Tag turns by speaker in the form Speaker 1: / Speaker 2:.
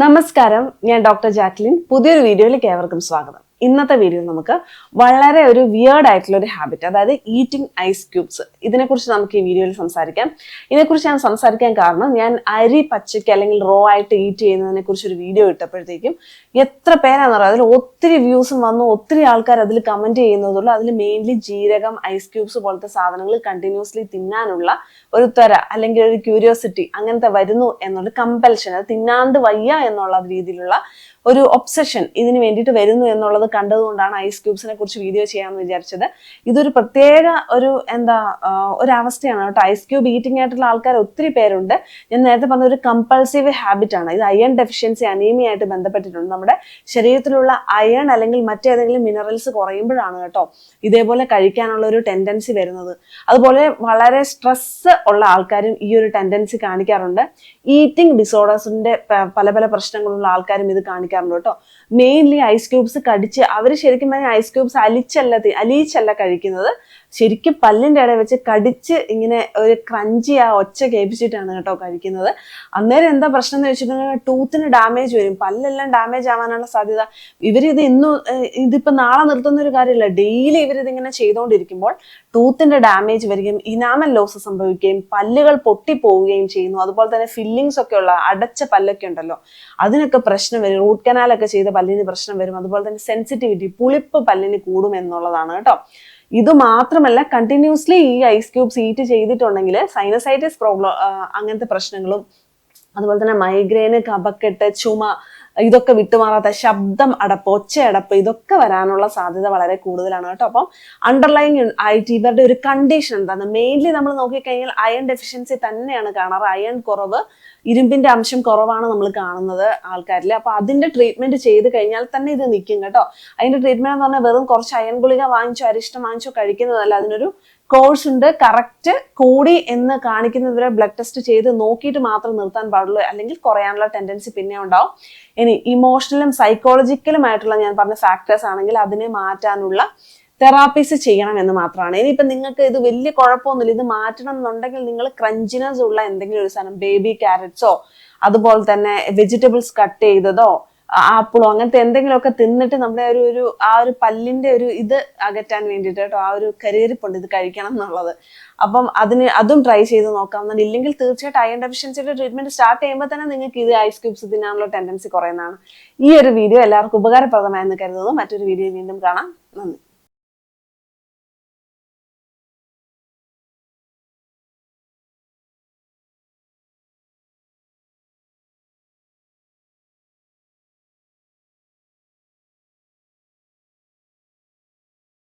Speaker 1: നമസ്കാരം, ഞാൻ doctor Jacqueline. പുതിയൊരു വീഡിയോയിലേക്ക് ഏവർക്കും സ്വാഗതം. ഇന്നത്തെ വീഡിയോ നമുക്ക് വളരെ ഒരു വിയേർഡ് ആയിട്ടുള്ള ഒരു ഹാബിറ്റ്, അതായത് ഈറ്റിംഗ് ഐസ് ക്യൂബ്സ്, ഇതിനെക്കുറിച്ച് നമുക്ക് ഈ വീഡിയോയിൽ സംസാരിക്കാം. ഇതിനെക്കുറിച്ച് ഞാൻ സംസാരിക്കാൻ കാരണം, ഞാൻ അരി പച്ചയ്ക്ക് അല്ലെങ്കിൽ റോ ആയിട്ട് ഈറ്റ് ചെയ്യുന്നതിനെ കുറിച്ച് ഒരു വീഡിയോ ഇട്ടപ്പോഴത്തേക്കും എത്ര പേരാണെന്ന് പറയാം, അതിൽ ഒത്തിരി വ്യൂസും വന്നു, ഒത്തിരി ആൾക്കാർ അതിൽ കമന്റ് ചെയ്യുന്നതുള്ളൂ. അതിൽ മെയിൻലി ജീരകം, ഐസ് ക്യൂബ്സ് പോലത്തെ സാധനങ്ങൾ കണ്ടിന്യൂസ്ലി തിന്നാനുള്ള ഒരു ത്വര അല്ലെങ്കിൽ ഒരു ക്യൂരിയോസിറ്റി അങ്ങനത്തെ വരുന്നു എന്നുള്ള കമ്പൽഷൻ, അത് തിന്നാണ്ട് വയ്യ എന്നുള്ള രീതിയിലുള്ള ഒരു ഒബ്സഷൻ ഇതിന് വേണ്ടിയിട്ട് വരുന്നു എന്നുള്ളത് കണ്ടതുകൊണ്ടാണ് ഐസ് ക്യൂബ്സിനെ കുറിച്ച് വീഡിയോ ചെയ്യാമെന്ന് വിചാരിച്ചത്. ഇതൊരു പ്രത്യേക ഒരു ഒരവസ്ഥയാണ് കേട്ടോ. ഐസ് ക്യൂബ് ഈറ്റിംഗ് ആയിട്ടുള്ള ആൾക്കാർ ഒത്തിരി പേരുണ്ട്. ഞാൻ നേരത്തെ പറഞ്ഞ ഒരു കമ്പൾസീവ് ഹാബിറ്റ് ആണ് ഇത്. അയൺ ഡെഫിഷ്യൻസി, അനീമിയ ആയിട്ട് ബന്ധപ്പെട്ടിട്ടുണ്ട്. നമ്മുടെ ശരീരത്തിലുള്ള അയൺ അല്ലെങ്കിൽ മറ്റേതെങ്കിലും മിനറൽസ് കുറയുമ്പോഴാണ് കേട്ടോ ഇതേപോലെ കഴിക്കാനുള്ള ഒരു ടെൻഡൻസി വരുന്നത്. അതുപോലെ വളരെ സ്ട്രെസ് ഉള്ള ആൾക്കാരും ഈ ഒരു ടെൻഡൻസി കാണിക്കാറുണ്ട്. ഈറ്റിംഗ് ഡിസോർഡേഴ്സിന്റെ പല പല പ്രശ്നങ്ങളുള്ള ആൾക്കാരും ഇത് കാണിക്കാറുണ്ട് കേട്ടോ. മെയിൻലി ഐസ് ക്യൂബ്സ് കടിച്ച്, അവർ ശരിക്കും പറഞ്ഞാൽ ഐസ് ക്യൂബ്സ് അലിയിച്ചല്ല കഴിക്കുന്നത്, ശരിക്കും പല്ലിന്റെ ഇടയിൽ വെച്ച് കടിച്ച് ഇങ്ങനെ ഒരു ക്രഞ്ചി ആ ഒച്ച കേൾപ്പിച്ചിട്ടാണ് കേട്ടോ കഴിക്കുന്നത്. അന്നേരം എന്താ പ്രശ്നം എന്ന് വെച്ചിട്ടുണ്ടെങ്കിൽ ടൂത്തിന് ഡാമേജ് വരും, പല്ലെല്ലാം ഡാമേജ് ആവാനുള്ള സാധ്യത. ഇതിപ്പോ നാളെ നിർത്തുന്ന ഒരു കാര്യമില്ല, ഡെയിലി ഇവരിതിങ്ങനെ ചെയ്തുകൊണ്ടിരിക്കുമ്പോൾ ടൂത്തിന്റെ ഡാമേജ് വരികയും ഇനാമൽ ലോസ് സംഭവിക്കുകയും പല്ലുകൾ പൊട്ടിപ്പോവുകയും ചെയ്യുന്നു. അതുപോലെ തന്നെ ഫില്ലിങ്സ് ഒക്കെ ഉള്ള അടച്ച പല്ലൊക്കെ ഉണ്ടല്ലോ, അതിനൊക്കെ പ്രശ്നം വരും. റൂട്ട് കനാലൊക്കെ ചെയ്ത പല്ലിന് പ്രശ്നം വരും. അതുപോലെ തന്നെ സെൻസിറ്റിവിറ്റി, പുളിപ്പ് പല്ലിന് കൂടും എന്നുള്ളതാണ് കേട്ടോ. ഇത് മാത്രമല്ല, കണ്ടിന്യൂസ്ലി ഈ ഐസ് ക്യൂബ്സ് ഈറ്റ് ചെയ്തിട്ടുണ്ടെങ്കിൽ സൈനസൈറ്റിസ് പ്രോബ്ലം, അങ്ങനത്തെ പ്രശ്നങ്ങളും, അതുപോലെ തന്നെ മൈഗ്രെയിന്, കഫക്കെട്ട്, ചുമ, ഇതൊക്കെ വിട്ടുമാറാത്ത ശബ്ദം അടപ്പ്, ഒച്ചയടപ്പ്, ഇതൊക്കെ വരാനുള്ള സാധ്യത വളരെ കൂടുതലാണ് കേട്ടോ. അപ്പം അണ്ടർലൈങ് ആയിട്ട് ഇവരുടെ ഒരു കണ്ടീഷൻ എന്താണ്, മെയിൻലി നമ്മൾ നോക്കിക്കഴിഞ്ഞാൽ അയൺ ഡെഫിഷ്യൻസി തന്നെയാണ് കാണാറ്. അയൺ കുറവ്, ഇരുമ്പിന്റെ അംശം കുറവാണ് നമ്മൾ കാണുന്നത് ആൾക്കാരിൽ. അപ്പൊ അതിന്റെ ട്രീറ്റ്മെന്റ് ചെയ്ത് കഴിഞ്ഞാൽ തന്നെ ഇത് നിൽക്കും കേട്ടോ. അതിന്റെ ട്രീറ്റ്മെന്റ് എന്ന് പറഞ്ഞാൽ വെറും കുറച്ച് അയൺ ഗുളിക വാങ്ങിച്ചോ അരിഷ്ടം വാങ്ങിച്ചോ കഴിക്കുന്നതല്ല, അതിനൊരു കോഴ്സ് ഉണ്ട്. കറക്റ്റ് കൂടി എന്ന് കാണിക്കുന്നവരെ ബ്ലഡ് ടെസ്റ്റ് ചെയ്ത് നോക്കിയിട്ട് മാത്രം നിർത്താൻ പാടുള്ളൂ, അല്ലെങ്കിൽ കുറയാനുള്ള ടെൻഡൻസി പിന്നെ ഉണ്ടാവും. ഇനി ഇമോഷണലും സൈക്കോളജിക്കലുമായിട്ടുള്ള ഞാൻ പറഞ്ഞ ഫാക്ടേഴ്സ് ആണെങ്കിൽ അതിനെ മാറ്റാനുള്ള തെറാപ്പീസ് ചെയ്യണം എന്ന് മാത്രമാണ്. ഇനിയിപ്പം നിങ്ങൾക്ക് ഇത് വലിയ കുഴപ്പമൊന്നുമില്ല, ഇത് മാറ്റണം എന്നുണ്ടെങ്കിൽ നിങ്ങൾ ക്രഞ്ചിനസ് ഉള്ള എന്തെങ്കിലും ഒരു സാധനം, ബേബി ക്യാരറ്റ്സോ അതുപോലെ തന്നെ വെജിറ്റബിൾസ് കട്ട് ചെയ്തതോ ആപ്പിളോ അങ്ങനത്തെ എന്തെങ്കിലുമൊക്കെ തിന്നിട്ട് നമ്മുടെ ഒരു പല്ലിന്റെ ഒരു ഇത് അകറ്റാൻ വേണ്ടിയിട്ട് കേട്ടോ, ആ ഒരു കരിയറിപ്പുണ്ട് ഇത് കഴിക്കണം എന്നുള്ളത്. അപ്പം അതും ട്രൈ ചെയ്ത് നോക്കാവുന്നതാണ്. ഇല്ലെങ്കിൽ തീർച്ചയായിട്ടും അയൺ ഡെഫിഷ്യൻസിയുടെ ട്രീറ്റ്മെന്റ് സ്റ്റാർട്ട് ചെയ്യുമ്പോൾ തന്നെ നിങ്ങൾക്ക് ഇത് ഐസ് ക്യൂബ്സ് തിന്നാനുള്ള ടെൻഡൻസി കുറയുന്നതാണ്. ഈ ഒരു വീഡിയോ എല്ലാവർക്കും ഉപകാരപ്രദമായെന്ന് കരുതുന്നു. മറ്റൊരു വീഡിയോ വീണ്ടും കാണാം. നന്ദി.